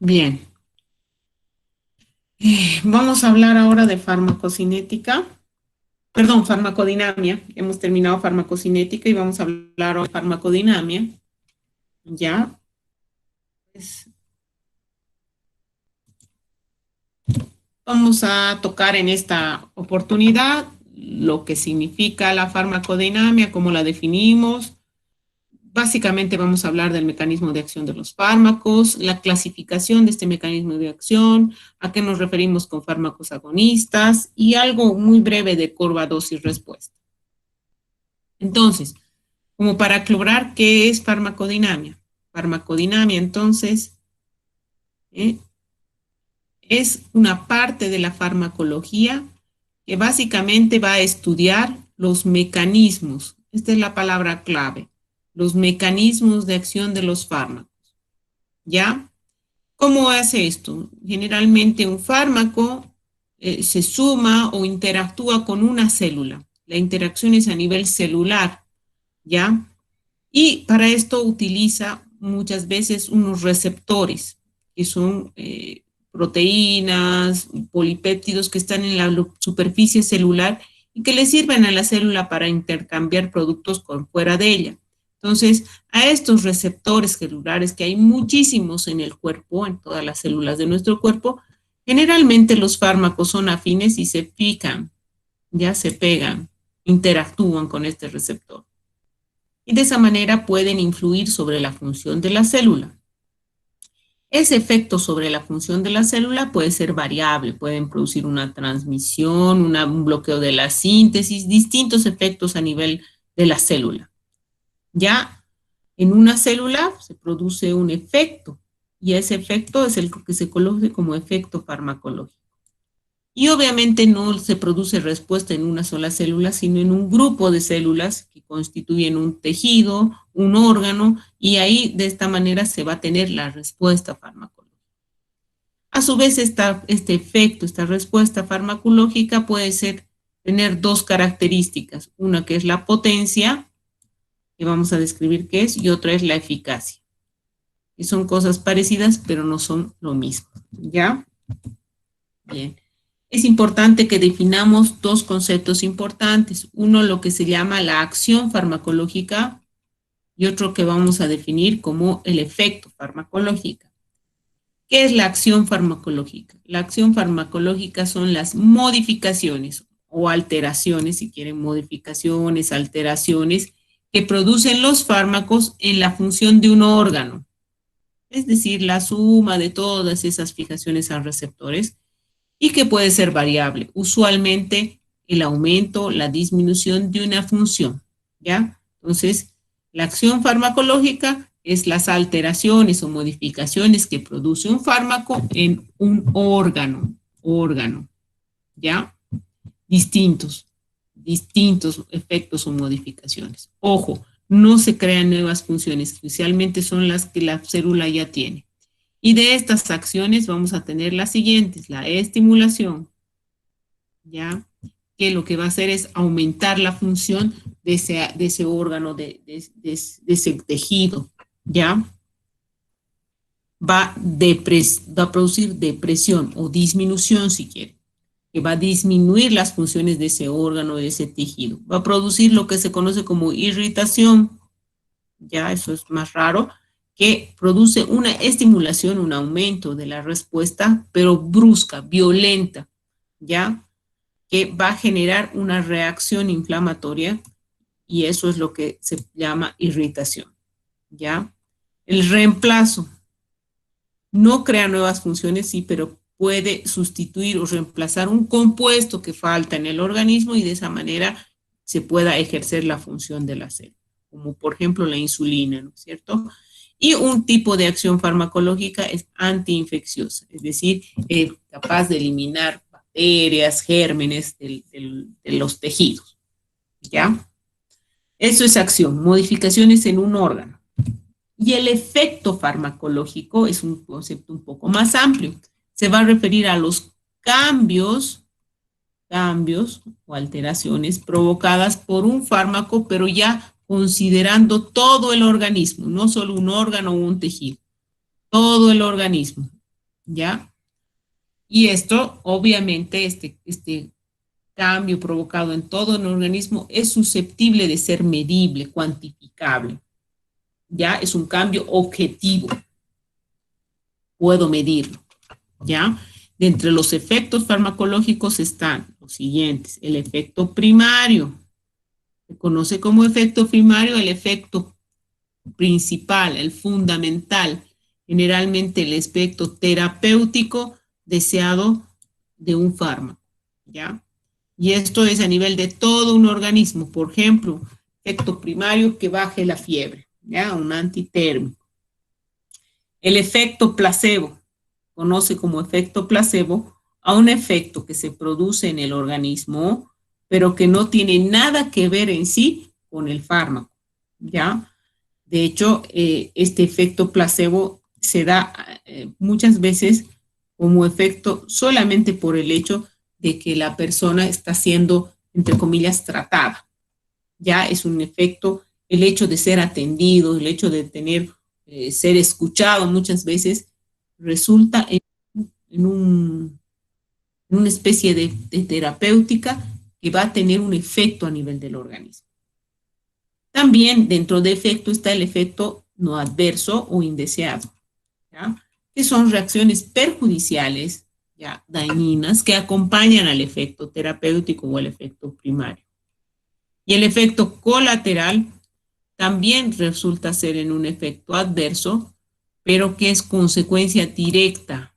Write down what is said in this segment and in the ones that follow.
Bien, vamos a hablar ahora de farmacocinética, perdón, farmacodinamia. Hemos terminado farmacocinética y vamos a hablar ahora de farmacodinamia. Ya, pues, vamos a tocar en esta oportunidad lo que significa la farmacodinamia, cómo la definimos. Básicamente vamos a hablar del mecanismo de acción de los fármacos, la clasificación de este mecanismo de acción, a qué nos referimos con fármacos agonistas y algo muy breve de curva dosis-respuesta. Entonces, como para aclarar qué es farmacodinamia. Farmacodinamia, entonces, ¿eh? es una parte de la farmacología que básicamente va a estudiar los mecanismos. Esta es la palabra clave, los mecanismos de acción de los fármacos. ¿Ya? ¿Cómo hace esto? Generalmente un fármaco se suma o interactúa con una célula. La interacción es a nivel celular, ¿ya? Y para esto utiliza muchas veces unos receptores, que son proteínas, polipéptidos que están en la superficie celular y que le sirven a la célula para intercambiar productos con fuera de ella. Entonces, a estos receptores celulares, que hay muchísimos en el cuerpo, en todas las células de nuestro cuerpo, generalmente los fármacos son afines y se pican, ya se pegan, interactúan con este receptor y de esa manera pueden influir sobre la función de la célula. Ese efecto sobre la función de la célula puede ser variable, pueden producir una transmisión, un bloqueo de la síntesis, distintos efectos a nivel de la célula. Ya en una célula se produce un efecto y ese efecto es el que se conoce como efecto farmacológico. Y obviamente no se produce respuesta en una sola célula, sino en un grupo de células que constituyen un tejido, un órgano, y ahí de esta manera se va a tener la respuesta farmacológica. A su vez, este efecto, esta respuesta farmacológica puede tener dos características, una que es la potencia, que vamos a describir qué es, y otra es la eficacia. Y son cosas parecidas, pero no son lo mismo. ¿Ya? Bien. Es importante que definamos dos conceptos importantes. Uno, lo que se llama la acción farmacológica y otro que vamos a definir como el efecto farmacológico. ¿Qué es la acción farmacológica? La acción farmacológica son las modificaciones o alteraciones, si quieren modificaciones, alteraciones, que producen los fármacos en la función de un órgano. Es decir, la suma de todas esas fijaciones a receptores y que puede ser variable. Usualmente el aumento, la disminución de una función, ¿ya? Entonces, la acción farmacológica es las alteraciones o modificaciones que produce un fármaco en un órgano, ¿ya? Distintos efectos o modificaciones. Ojo, no se crean nuevas funciones, especialmente son las que la célula ya tiene. Y de estas acciones vamos a tener las siguientes, la estimulación, ¿ya? Que lo que va a hacer es aumentar la función de ese órgano, de ese tejido, ¿ya? Va a producir depresión o disminución, si quiere, que va a disminuir las funciones de ese órgano, de ese tejido. Va a producir lo que se conoce como irritación, ya eso es más raro, que produce una estimulación, un aumento de la respuesta, pero brusca, violenta, ¿ya? Que va a generar una reacción inflamatoria y eso es lo que se llama irritación, ¿ya? El reemplazo no crea nuevas funciones, sí, pero puede sustituir o reemplazar un compuesto que falta en el organismo y de esa manera se pueda ejercer la función de la célula, como por ejemplo la insulina, ¿no es cierto? Y un tipo de acción farmacológica es antiinfecciosa, es decir, capaz de eliminar bacterias, gérmenes de los tejidos, ¿ya? Eso es acción, modificaciones en un órgano. Y el efecto farmacológico es un concepto un poco más amplio. Se va a referir a los cambios o alteraciones provocadas por un fármaco, pero ya considerando todo el organismo, no solo un órgano o un tejido, todo el organismo. ¿ya? Y esto, obviamente, este cambio provocado en todo el organismo es susceptible de ser medible, cuantificable, ¿ya? Es un cambio objetivo, puedo medirlo, ¿ya? De entre los efectos farmacológicos están los siguientes: el efecto primario, se conoce como efecto primario el efecto principal, el fundamental, generalmente el efecto terapéutico deseado de un fármaco, ¿ya? Y esto es a nivel de todo un organismo. Por ejemplo, efecto primario, que baje la fiebre, ¿ya? Un antitérmico. El efecto placebo, conoce como efecto placebo a un efecto que se produce en el organismo, pero que no tiene nada que ver en sí con el fármaco, ¿ya? De hecho, este efecto placebo se da muchas veces como efecto solamente por el hecho de que la persona está siendo, entre comillas, tratada. Ya es un efecto, el hecho de ser atendido, el hecho de tener, ser escuchado muchas veces resulta en, un, en una especie de terapéutica que va a tener un efecto a nivel del organismo. También dentro de efecto está el efecto no adverso o indeseado, ¿ya? Que son reacciones perjudiciales, ya, dañinas, que acompañan al efecto terapéutico o al efecto primario. Y el efecto colateral también resulta ser en un efecto adverso, pero que es consecuencia directa,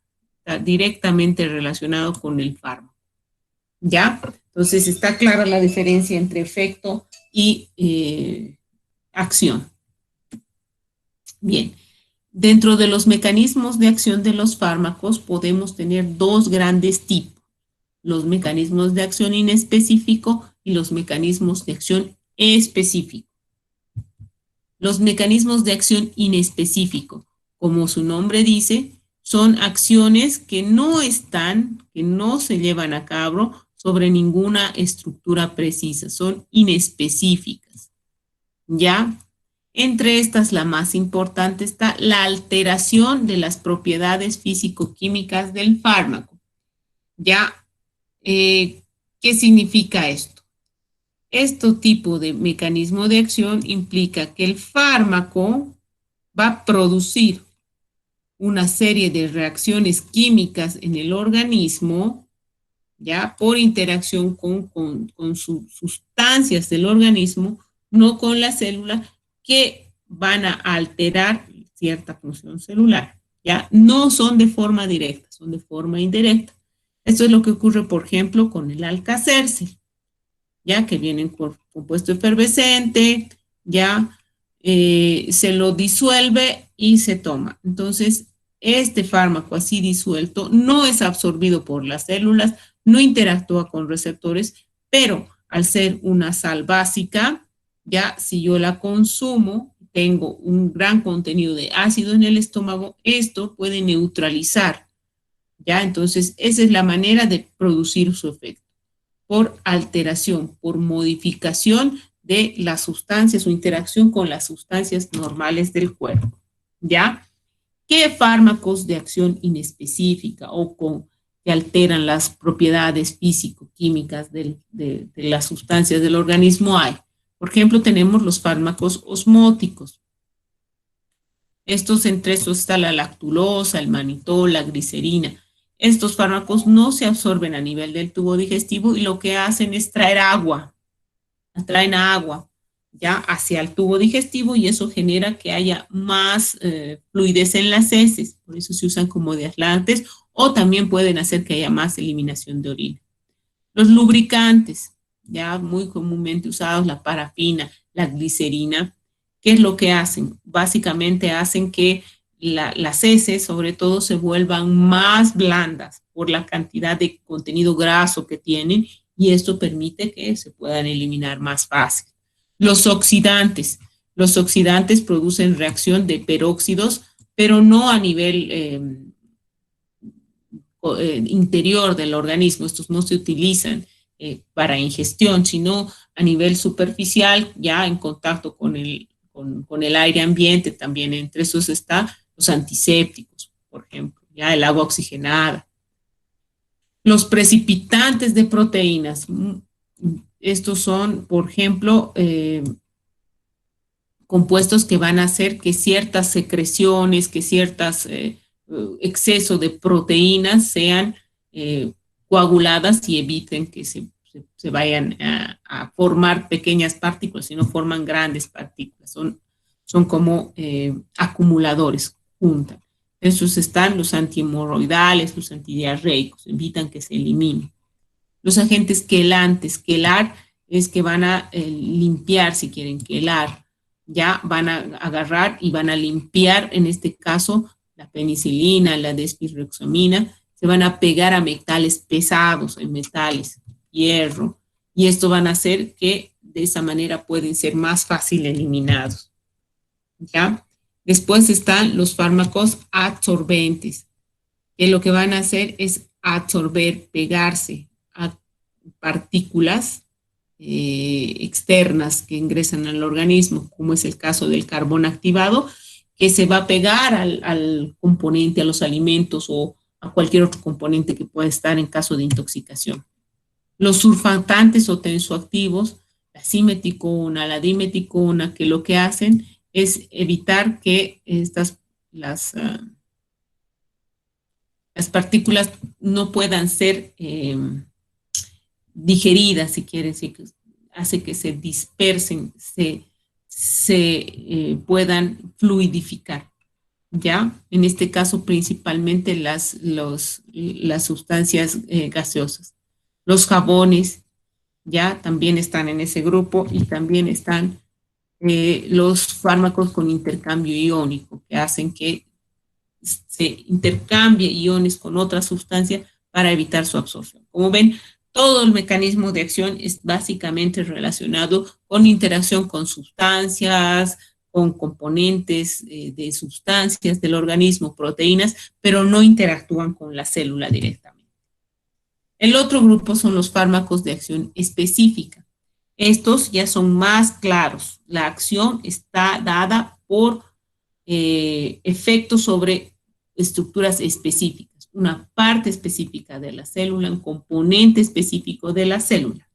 directamente relacionado con el fármaco, ¿ya? Entonces está clara la diferencia entre efecto y acción. Bien, dentro de los mecanismos de acción de los fármacos podemos tener dos grandes tipos: los mecanismos de acción inespecífico y los mecanismos de acción específico. Los mecanismos de acción inespecífico, como su nombre dice, son acciones que no se llevan a cabo sobre ninguna estructura precisa, son inespecíficas, ¿ya? Entre estas, la más importante está la alteración de las propiedades físico-químicas del fármaco. ¿Ya? ¿Qué significa esto? Este tipo de mecanismo de acción implica que el fármaco va a producir una serie de reacciones químicas en el organismo, ya por interacción con sustancias del organismo, no con la célula, que van a alterar cierta función celular. Ya no son de forma directa, son de forma indirecta. Esto es lo que ocurre, por ejemplo, con el Alka-Seltzer, ya que viene en compuesto efervescente, ya se lo disuelve y se toma. Entonces, este fármaco así disuelto no es absorbido por las células, no interactúa con receptores, pero al ser una sal básica, ya si yo la consumo, tengo un gran contenido de ácido en el estómago, esto puede neutralizar, ya. Entonces esa es la manera de producir su efecto: por alteración, por modificación de las sustancias o interacción con las sustancias normales del cuerpo, ¿ya? ¿Qué fármacos de acción inespecífica o que alteran las propiedades físico-químicas de las sustancias del organismo hay? Por ejemplo, tenemos los fármacos osmóticos. Entre estos está la lactulosa, el manitol, la glicerina. Estos fármacos no se absorben a nivel del tubo digestivo y lo que hacen es traen agua ya hacia el tubo digestivo, y eso genera que haya más fluidez en las heces. Por eso se usan como deaslantes, o también pueden hacer que haya más eliminación de orina. Los lubricantes, ya muy comúnmente usados, la parafina, la glicerina, ¿qué es lo que hacen? Básicamente hacen que las heces, sobre todo, se vuelvan más blandas por la cantidad de contenido graso que tienen, y esto permite que se puedan eliminar más fácil. Los oxidantes producen reacción de peróxidos, pero no a nivel interior del organismo. Estos no se utilizan para ingestión, sino a nivel superficial, ya en contacto con el aire ambiente. También entre esos está los antisépticos, por ejemplo, ya el agua oxigenada. Los precipitantes de proteínas. Estos son, por ejemplo, compuestos que van a hacer que ciertas secreciones, que ciertas exceso de proteínas sean coaguladas y eviten que se vayan a formar pequeñas partículas, sino forman grandes partículas. Son como acumuladores, juntan. Esos están los antihemorroidales, los antidiarreicos, evitan que se eliminen. Los agentes quelantes, quelar es que van a limpiar, si quieren quelar, ya van a agarrar y van a limpiar, en este caso, la penicilina, la despiroxamina, se van a pegar a metales pesados, en metales, hierro, y esto van a hacer que de esa manera pueden ser más fácil eliminados, ¿ya? Después están los fármacos absorbentes, que lo que van a hacer es absorber, pegarse a partículas externas que ingresan al organismo, como es el caso del carbón activado, que se va a pegar al componente, a los alimentos o a cualquier otro componente que pueda estar en caso de intoxicación. Los surfactantes o tensoactivos, la simeticona, la dimeticona, que lo que hacen es evitar que las partículas no puedan ser digeridas, si quieren, hace que se dispersen, se puedan fluidificar, ¿ya? En este caso, principalmente las sustancias gaseosas. Los jabones, ya, también están en ese grupo, y también están los fármacos con intercambio iónico, que hacen que se intercambie iones con otra sustancia para evitar su absorción. Como ven, todo el mecanismo de acción es básicamente relacionado con interacción con sustancias, con componentes de sustancias del organismo, proteínas, pero no interactúan con la célula directamente. El otro grupo son los fármacos de acción específica. Estos ya son más claros. La acción está dada por efectos sobre estructuras específicas, una parte específica de la célula, un componente específico de la célula.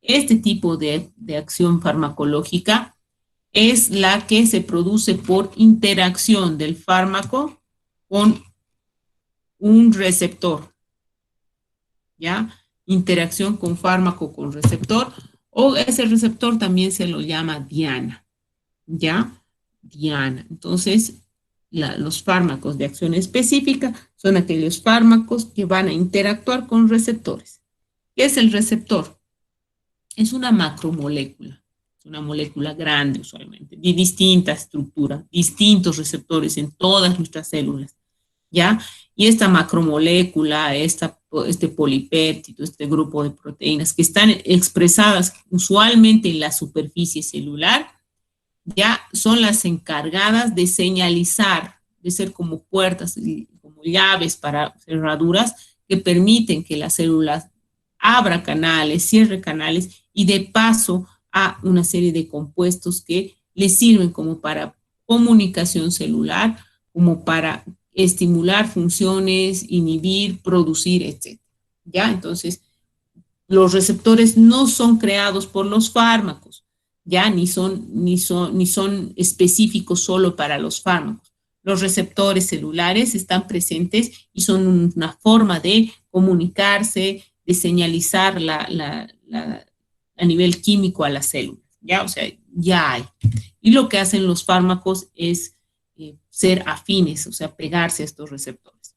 Este tipo de acción farmacológica es la que se produce por interacción del fármaco con un receptor, ¿ya? Interacción con fármaco con receptor, o ese receptor también se lo llama diana, ¿ya? Diana. Entonces, los fármacos de acción específica son aquellos fármacos que van a interactuar con receptores. ¿Qué es el receptor? Es una macromolécula, es una molécula grande usualmente, de distinta estructura, distintos receptores en todas nuestras células, ¿ya? Y esta macromolécula, este polipéptido, este grupo de proteínas que están expresadas usualmente en la superficie celular, ya son las encargadas de señalizar, de ser como puertas, como llaves para cerraduras que permiten que la célula abra canales, cierre canales y dé paso a una serie de compuestos que le sirven como para comunicación celular, como para estimular funciones, inhibir, producir, etc. ¿Ya? Entonces, los receptores no son creados por los fármacos, ya ni son específicos solo para los fármacos. Los receptores celulares están presentes y son una forma de comunicarse, de señalizar a nivel químico a las células, ¿ya? O sea, ya hay. Y lo que hacen los fármacos es ser afines, o sea, pegarse a estos receptores.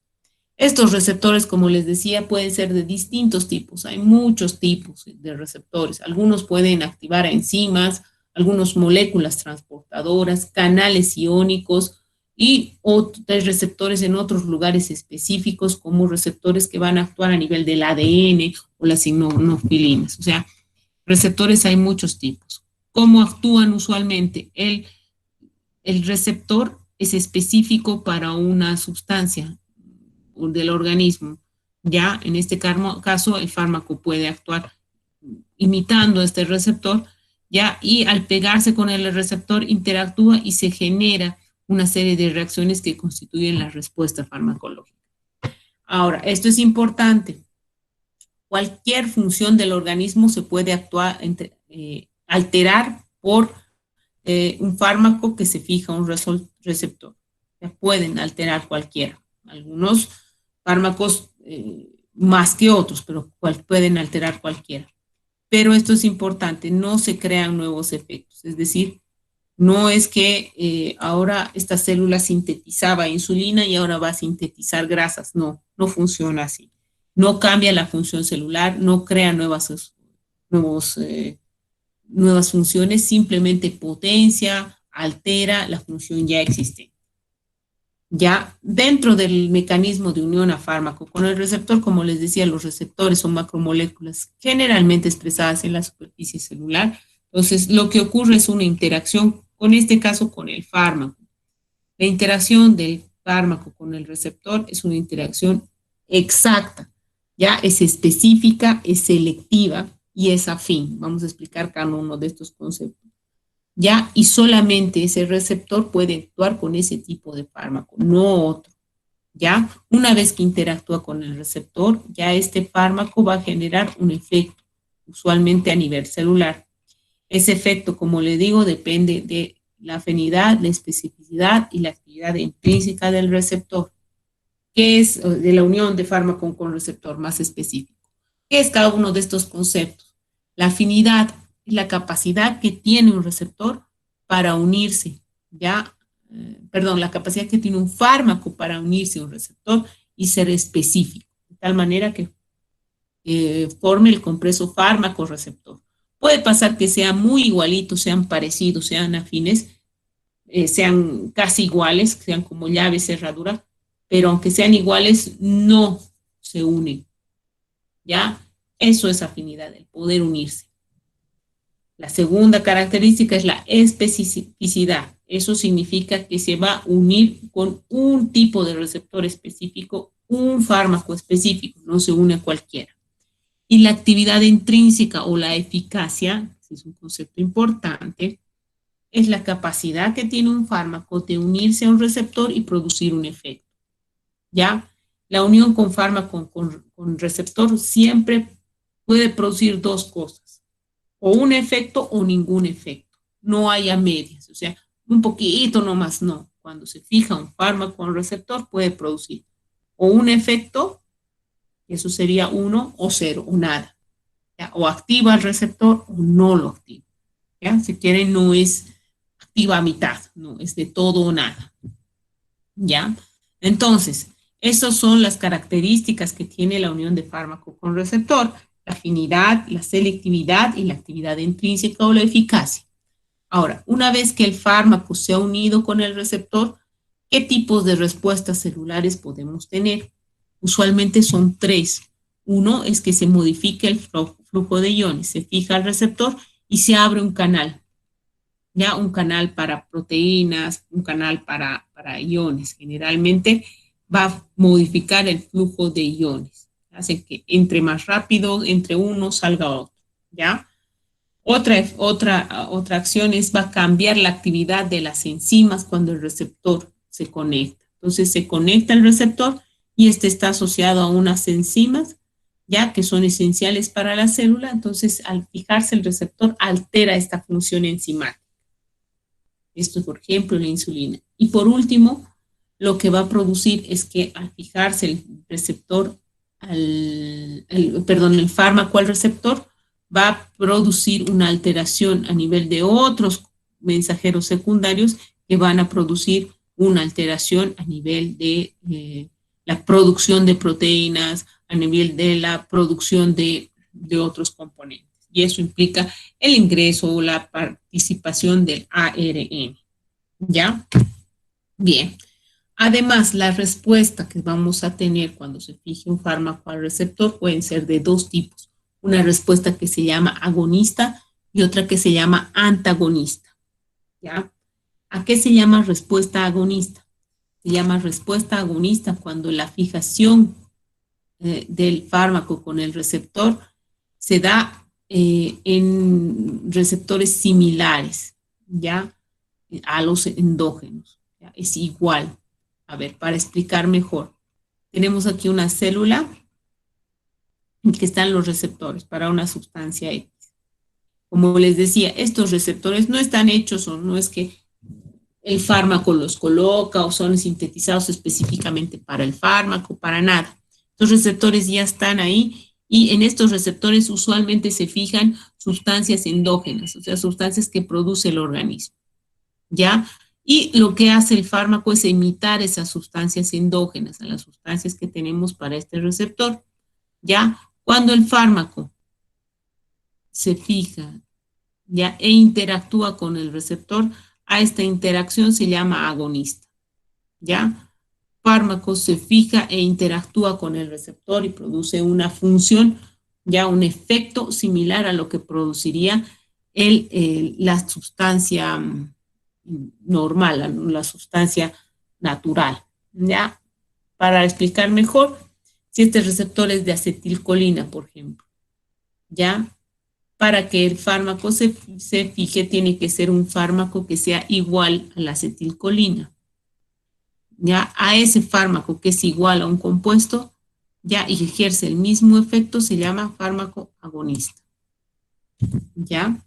Estos receptores, como les decía, pueden ser de distintos tipos. Hay muchos tipos de receptores. Algunos pueden activar a enzimas, algunos moléculas transportadoras, canales iónicos y otros receptores en otros lugares específicos, como receptores que van a actuar a nivel del ADN o las inmunofilinas. O sea, receptores hay muchos tipos. ¿Cómo actúan usualmente? El receptor es específico para una sustancia del organismo. Ya en este caso el fármaco puede actuar imitando este receptor, ya, y al pegarse con el receptor interactúa y se genera una serie de reacciones que constituyen la respuesta farmacológica. Ahora, esto es importante. Cualquier función del organismo se puede alterar por un fármaco que se fija a un receptor. Se pueden alterar cualquiera. Algunos fármacos más que otros, pero pueden alterar cualquiera. Pero esto es importante, no se crean nuevos efectos. Es decir, no es que ahora esta célula sintetizaba insulina y ahora va a sintetizar grasas. No, no funciona así. No cambia la función celular, no crea nuevos, nuevas funciones, simplemente potencia, altera la función ya existente. Ya dentro del mecanismo de unión a fármaco con el receptor, como les decía, los receptores son macromoléculas generalmente expresadas en la superficie celular. Entonces, lo que ocurre es una interacción, con este caso con el fármaco. La interacción del fármaco con el receptor es una interacción exacta, ya es específica, es selectiva y es afín. Vamos a explicar cada uno de estos conceptos. ¿Ya? Y solamente ese receptor puede actuar con ese tipo de fármaco, no otro, ¿ya? Una vez que interactúa con el receptor, ya este fármaco va a generar un efecto, usualmente a nivel celular. Ese efecto, como le digo, depende de la afinidad, la especificidad y la actividad intrínseca del receptor, que es de la unión de fármaco con receptor más específico. ¿Qué es cada uno de estos conceptos? La afinidad es la capacidad que tiene un receptor para unirse, ¿ya? Perdón, la capacidad que tiene un fármaco para unirse a un receptor y ser específico, de tal manera que forme el compreso fármaco-receptor. Puede pasar que sean muy igualitos, sean parecidos, sean afines, sean casi iguales, sean como llave, cerradura, pero aunque sean iguales, no se unen, ¿ya? Eso es afinidad, el poder unirse. La segunda característica es la especificidad. Eso significa que se va a unir con un tipo de receptor específico, un fármaco específico, no se une a cualquiera. Y la actividad intrínseca o la eficacia, que es un concepto importante, es la capacidad que tiene un fármaco de unirse a un receptor y producir un efecto. ¿Ya? La unión con fármaco con receptor siempre puede producir dos cosas, o un efecto o ningún efecto. No hay a medias, o sea, un poquito nomás no. Cuando se fija un fármaco con receptor puede producir o un efecto, eso sería 1 o 0 o nada. ¿Ya? O activa el receptor o no lo activa. ¿Ya? Si quieren, no es activa a mitad, no, es de todo o nada. ¿Ya? Entonces, esas son las características que tiene la unión de fármaco con receptor, la afinidad, la selectividad y la actividad intrínseca o la eficacia. Ahora, una vez que el fármaco se ha unido con el receptor, ¿qué tipos de respuestas celulares podemos tener? Usualmente son tres. Uno es que se modifique el flujo de iones, se fija el receptor y se abre un canal, ya un canal para proteínas, un canal para iones. Generalmente va a modificar el flujo de iones, hace que entre más rápido, entre uno salga otro, ¿ya? Otra acción es va a cambiar la actividad de las enzimas cuando el receptor se conecta. Entonces se conecta el receptor y este está asociado a unas enzimas, ya que son esenciales para la célula. Entonces al fijarse el receptor altera esta función enzimática. Esto es, por ejemplo, la insulina. Y por último, lo que va a producir es que al fijarse el receptor, el fármaco al receptor, va a producir una alteración a nivel de otros mensajeros secundarios que van a producir una alteración a nivel de la producción de proteínas, a nivel de la producción de otros componentes. Y eso implica el ingreso o la participación del ARN. ¿Ya? Bien. Además, la respuesta que vamos a tener cuando se fije un fármaco al receptor pueden ser de dos tipos. Una respuesta que se llama agonista y otra que se llama antagonista. ¿Ya? ¿A qué se llama respuesta agonista? Se llama respuesta agonista cuando la fijación del fármaco con el receptor se da en receptores similares, ¿ya? A los endógenos. ¿Ya? Es igual. A ver, para explicar mejor. tenemos aquí una célula en que están los receptores para una sustancia X. Como les decía, estos receptores no están hechos o no es que el fármaco los coloca o son sintetizados específicamente para el fármaco, para nada. Los receptores ya están ahí y en estos receptores usualmente se fijan sustancias endógenas, o sea, sustancias que produce el organismo, ¿ya? Y lo que hace el fármaco es imitar esas sustancias endógenas, a las sustancias que tenemos para este receptor, ¿ya? Cuando el fármaco se fija, ¿ya? E interactúa con el receptor, a esta interacción se llama agonista, ¿ya? Fármaco se fija e interactúa con el receptor y produce una función, ya un efecto similar a lo que produciría la sustancia normal, la sustancia natural, ¿ya? Para explicar mejor, si este receptor es de acetilcolina, por ejemplo, ¿ya? Para que el fármaco se fije, tiene que ser un fármaco que sea igual a la acetilcolina. Ya a ese fármaco que es igual a un compuesto, ya y ejerce el mismo efecto, se llama fármaco agonista. ¿Ya?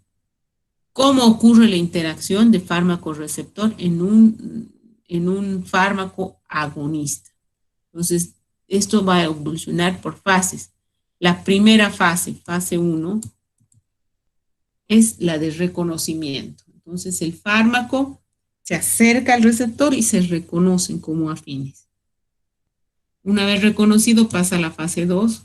¿Cómo ocurre la interacción de fármaco-receptor en un fármaco agonista? Entonces, esto va a evolucionar por fases. La primera fase, fase 1, es la de reconocimiento. Entonces, el fármaco se acerca al receptor y se reconocen como afines. Una vez reconocido, pasa a la fase 2,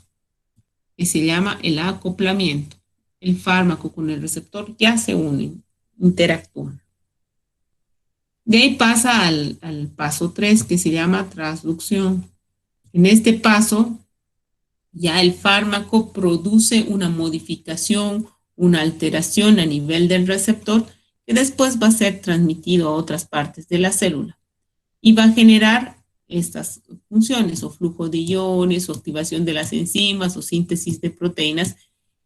que se llama el acoplamiento. El fármaco con el receptor ya se unen, interactúan. De ahí pasa al paso 3, que se llama transducción. En este paso, ya el fármaco produce una modificación, una alteración a nivel del receptor, que después va a ser transmitido a otras partes de la célula y va a generar estas funciones o flujo de iones o activación de las enzimas o síntesis de proteínas,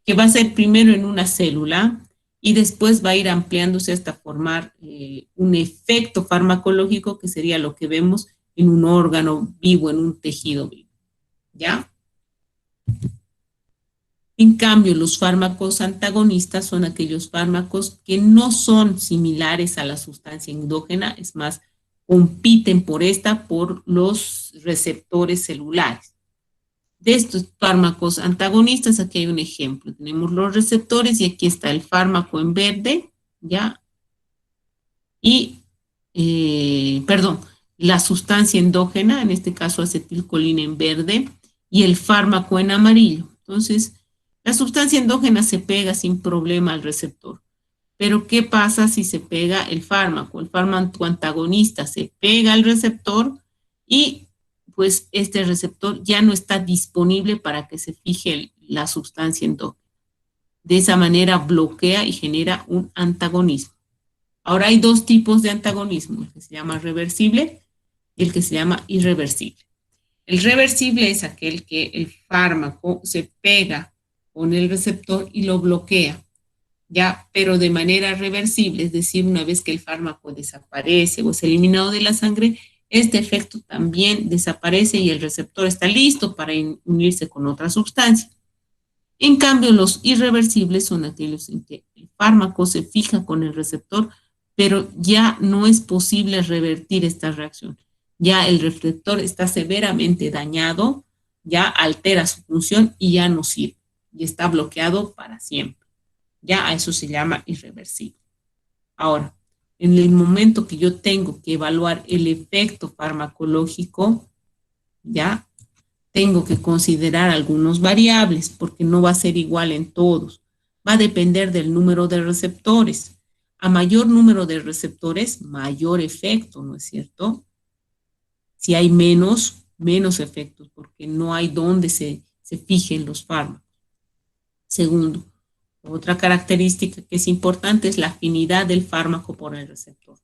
que va a ser primero en una célula y después va a ir ampliándose hasta formar un efecto farmacológico, que sería lo que vemos en un órgano vivo, en un tejido vivo, ¿ya? En cambio, los fármacos antagonistas son aquellos fármacos que no son similares a la sustancia endógena, es más, compiten por los receptores celulares. De estos fármacos antagonistas, aquí hay un ejemplo. Tenemos los receptores y aquí está el fármaco en verde, ¿ya? Y, la sustancia endógena, en este caso acetilcolina en verde, y el fármaco en amarillo. Entonces, la sustancia endógena se pega sin problema al receptor. Pero, ¿qué pasa si se pega el fármaco? El fármaco antagonista se pega al receptor y pues este receptor ya no está disponible para que se fije la sustancia endógena. De esa manera bloquea y genera un antagonismo. Ahora hay dos tipos de antagonismo, el que se llama reversible y el que se llama irreversible. El reversible es aquel que el fármaco se pega con el receptor y lo bloquea, ya, pero de manera reversible, es decir, una vez que el fármaco desaparece o es eliminado de la sangre, este efecto también desaparece y el receptor está listo para unirse con otra sustancia. En cambio, los irreversibles son aquellos en que el fármaco se fija con el receptor, pero ya no es posible revertir esta reacción. Ya el receptor está severamente dañado, ya altera su función y ya no sirve, y está bloqueado para siempre. Ya a eso se llama irreversible. Ahora, en el momento que yo tengo que evaluar el efecto farmacológico, ya tengo que considerar algunos variables porque no va a ser igual en todos. Va a depender del número de receptores. A mayor número de receptores, mayor efecto, ¿no es cierto? Si hay menos efectos porque no hay donde se fijen los fármacos. Segundo, otra característica que es importante es la afinidad del fármaco por el receptor.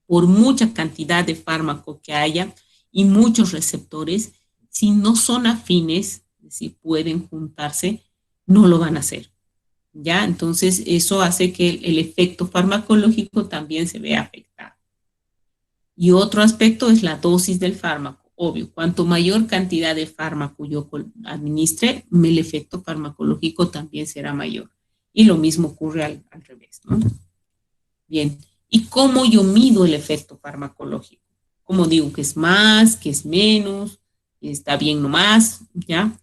Por mucha cantidad de fármaco que haya y muchos receptores, si no son afines, es decir, pueden juntarse, no lo van a hacer. ¿Ya? Entonces, eso hace que el efecto farmacológico también se vea afectado. Y otro aspecto es la dosis del fármaco. obvio, cuanto mayor cantidad de fármaco yo administre, el efecto farmacológico también será mayor. Y lo mismo ocurre al revés, ¿no? Bien, ¿y cómo yo mido el efecto farmacológico? ¿Cómo digo que es más, que es menos, que está bien nomás, ya?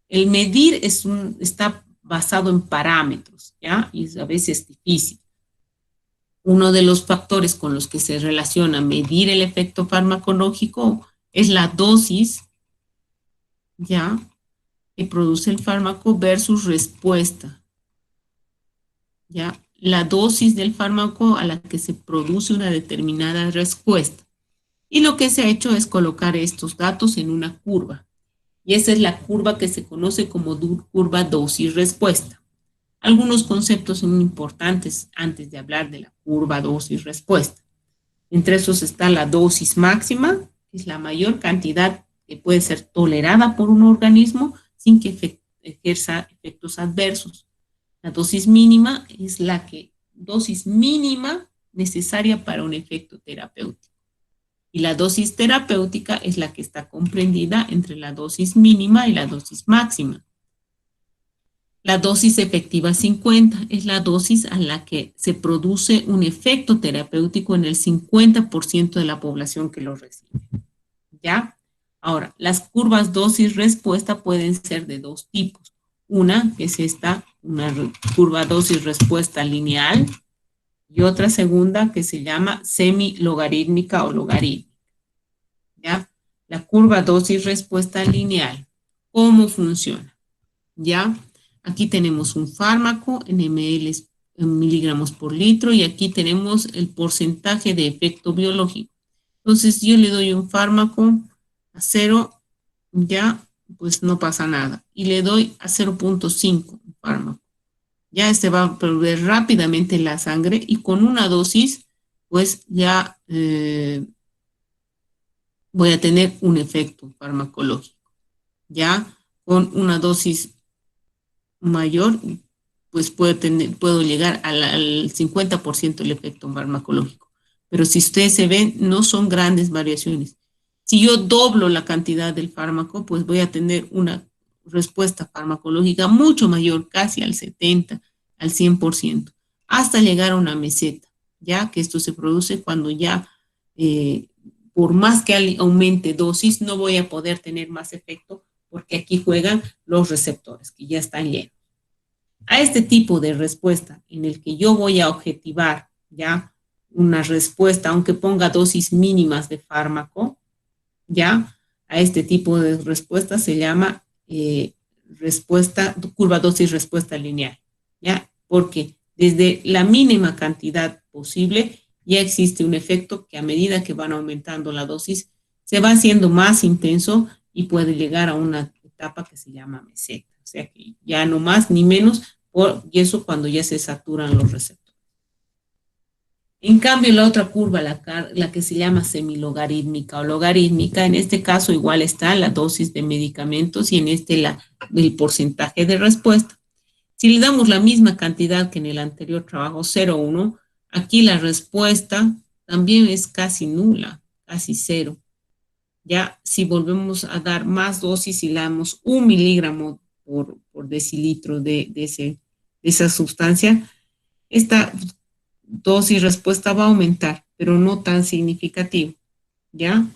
El medir está basado en parámetros, ¿ya? Y a veces es difícil. Uno de los factores con los que se relaciona medir el efecto farmacológico es la dosis, ¿ya? Que produce el fármaco versus respuesta, ¿ya? La dosis del fármaco a la que se produce una determinada respuesta. Y lo que se ha hecho es colocar estos datos en una curva. Y esa es la curva que se conoce como curva dosis-respuesta. Algunos conceptos son importantes antes de hablar de la curva dosis-respuesta. Entre esos está la dosis máxima, que es la mayor cantidad que puede ser tolerada por un organismo sin que ejerza efectos adversos. La dosis mínima es la dosis mínima necesaria para un efecto terapéutico. Y la dosis terapéutica es la que está comprendida entre la dosis mínima y la dosis máxima. La dosis efectiva 50 es la dosis a la que se produce un efecto terapéutico en el 50% de la población que lo recibe. ¿Ya? Ahora, las curvas dosis-respuesta pueden ser de dos tipos. Una, que es una curva dosis-respuesta lineal, y otra segunda que se llama semi-logarítmica o logarítmica. ¿Ya? La curva dosis-respuesta lineal. ¿Cómo funciona? ¿Ya? Aquí tenemos un fármaco en ml, en miligramos por litro, y aquí tenemos el porcentaje de efecto biológico. Entonces yo le doy un fármaco a 0, ya pues no pasa nada. Y le doy a 0.5 un fármaco. Ya este va a perder rápidamente la sangre y con una dosis pues ya voy a tener un efecto farmacológico. Ya con una dosis mayor, pues puedo llegar al 50% del efecto farmacológico. Pero si ustedes se ven, no son grandes variaciones. Si yo doblo la cantidad del fármaco, pues voy a tener una respuesta farmacológica mucho mayor, casi al 70, al 100%, hasta llegar a una meseta, ya que esto se produce cuando ya, por más que aumente dosis, no voy a poder tener más efecto porque aquí juegan los receptores que ya están llenos. A este tipo de respuesta en el que yo voy a objetivar ya una respuesta, aunque ponga dosis mínimas de fármaco, ya a este tipo de respuesta se llama curva dosis-respuesta lineal, ya, porque desde la mínima cantidad posible ya existe un efecto que a medida que van aumentando la dosis se va haciendo más intenso y puede llegar a una etapa que se llama meseta, o sea que ya no más ni menos, y eso cuando ya se saturan los receptores. En cambio, la otra curva, la que se llama semilogarítmica o logarítmica, en este caso igual está la dosis de medicamentos y en el porcentaje de respuesta. Si le damos la misma cantidad que en el anterior trabajo, 0,1, aquí la respuesta también es casi nula, casi cero. Ya si volvemos a dar más dosis y le damos 1 miligramo por decilitro de esa sustancia, esta dosis respuesta va a aumentar, pero no tan significativo, ¿ya?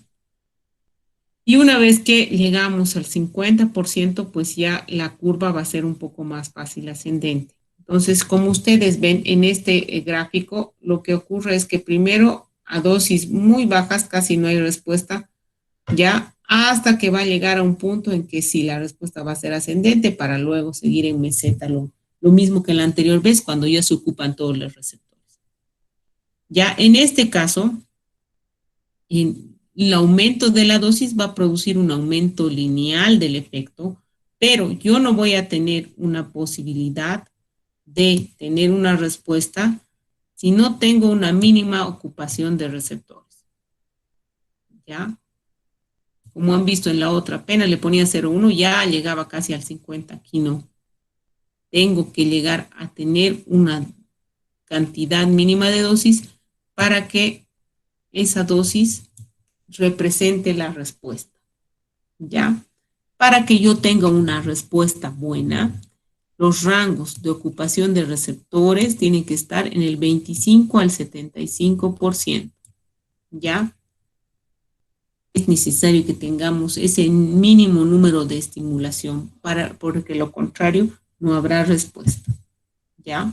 Y una vez que llegamos al 50%, pues ya la curva va a ser un poco más fácil ascendente. Entonces, como ustedes ven en este gráfico, lo que ocurre es que primero a dosis muy bajas casi no hay respuesta, ya hasta que va a llegar a un punto en que sí, la respuesta va a ser ascendente para luego seguir en meseta, lo mismo que la anterior vez cuando ya se ocupan todos los receptores. Ya en este caso, el aumento de la dosis va a producir un aumento lineal del efecto, pero yo no voy a tener una posibilidad de tener una respuesta si no tengo una mínima ocupación de receptores. ¿Ya? Como han visto en la otra, apenas le ponía 0,1, ya llegaba casi al 50, aquí no. Tengo que llegar a tener una cantidad mínima de dosis para que esa dosis represente la respuesta. ¿ya? Para que yo tenga una respuesta buena, los rangos de ocupación de receptores tienen que estar en el 25 al 75%, ¿ya? Es necesario que tengamos ese mínimo número de estimulación, porque lo contrario no habrá respuesta, ¿ya?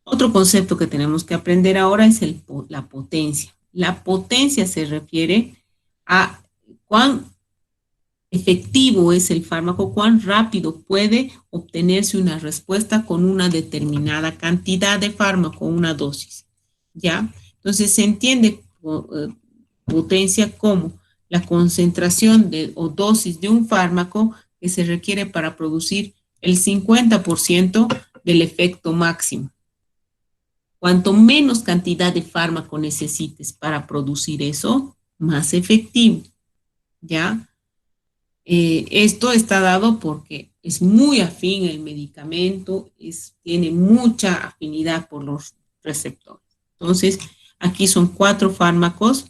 Otro concepto que tenemos que aprender ahora es la potencia. La potencia se refiere a cuán efectivo es el fármaco, cuán rápido puede obtenerse una respuesta con una determinada cantidad de fármaco, una dosis, ¿ya? Entonces se entiende potencia como la concentración o dosis de un fármaco que se requiere para producir el 50% del efecto máximo. Cuanto menos cantidad de fármaco necesites para producir eso, más efectivo, ¿ya? Esto está dado porque es muy afín el medicamento, tiene mucha afinidad por los receptores. Entonces, aquí son 4 fármacos,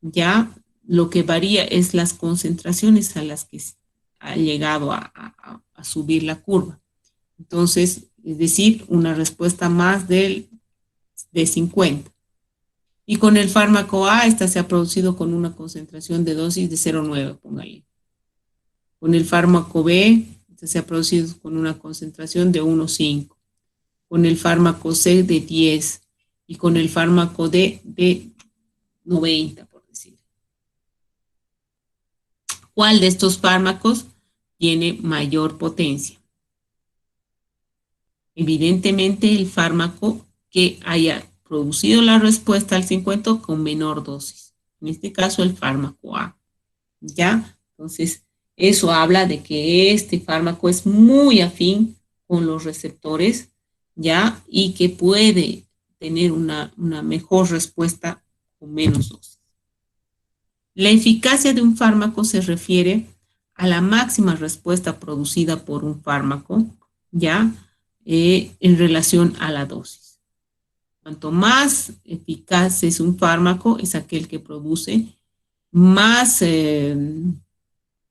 ya lo que varía es las concentraciones a las que ha llegado a subir la curva. Entonces, es decir, una respuesta más de 50. Y con el fármaco A, esta se ha producido con una concentración de dosis de 0,9, póngale. Con el fármaco B, esta se ha producido con una concentración de 1,5. Con el fármaco C de 10. Y con el fármaco D de 90, por decir. ¿Cuál de estos fármacos tiene mayor potencia? Evidentemente, el fármaco que haya producido la respuesta al 50 con menor dosis. En este caso, el fármaco A. ¿Ya? Entonces, eso habla de que este fármaco es muy afín con los receptores, ¿ya? Y que puede tener una mejor respuesta con menos dosis. La eficacia de un fármaco se refiere a la máxima respuesta producida por un fármaco, ¿ya? En relación a la dosis. Cuanto más eficaz es un fármaco, es aquel que produce más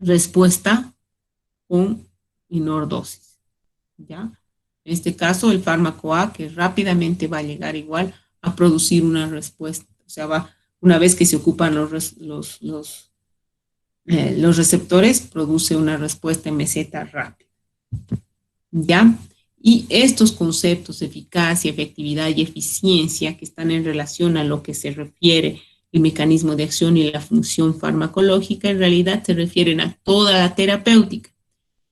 respuesta con menor dosis, ¿ya? En este caso, el fármaco A, que rápidamente va a llegar igual a producir una respuesta, o sea, una vez que se ocupan los receptores, produce una respuesta en meseta rápida, ¿ya? Y estos conceptos, eficacia, efectividad y eficiencia, que están en relación a lo que se refiere el mecanismo de acción y la función farmacológica, en realidad se refieren a toda la terapéutica.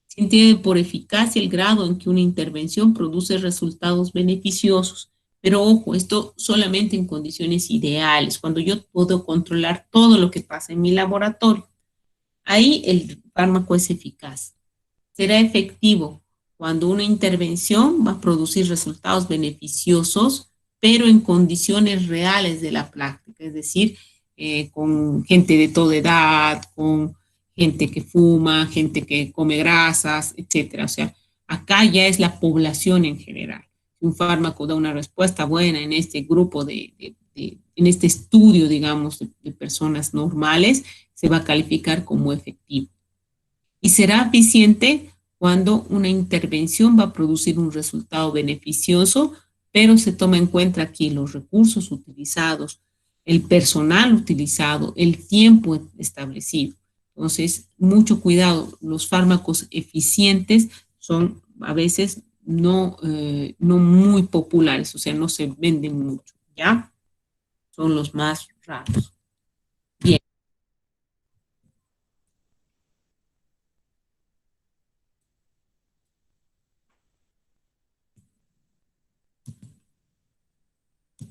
Se entiende por eficacia el grado en que una intervención produce resultados beneficiosos. Pero ojo, esto solamente en condiciones ideales, cuando yo puedo controlar todo lo que pasa en mi laboratorio. Ahí el fármaco es eficaz. Será efectivo cuando una intervención va a producir resultados beneficiosos, pero en condiciones reales de la práctica, es decir, con gente de toda edad, con gente que fuma, gente que come grasas, etcétera. O sea, acá ya es la población en general. Si un fármaco da una respuesta buena en este grupo en este estudio, digamos, de personas normales, se va a calificar como efectivo. Y será eficiente cuando una intervención va a producir un resultado beneficioso, pero se toma en cuenta aquí los recursos utilizados, el personal utilizado, el tiempo establecido. Entonces, mucho cuidado, los fármacos eficientes son a veces no muy populares, o sea, no se venden mucho, ¿ya? Son los más raros.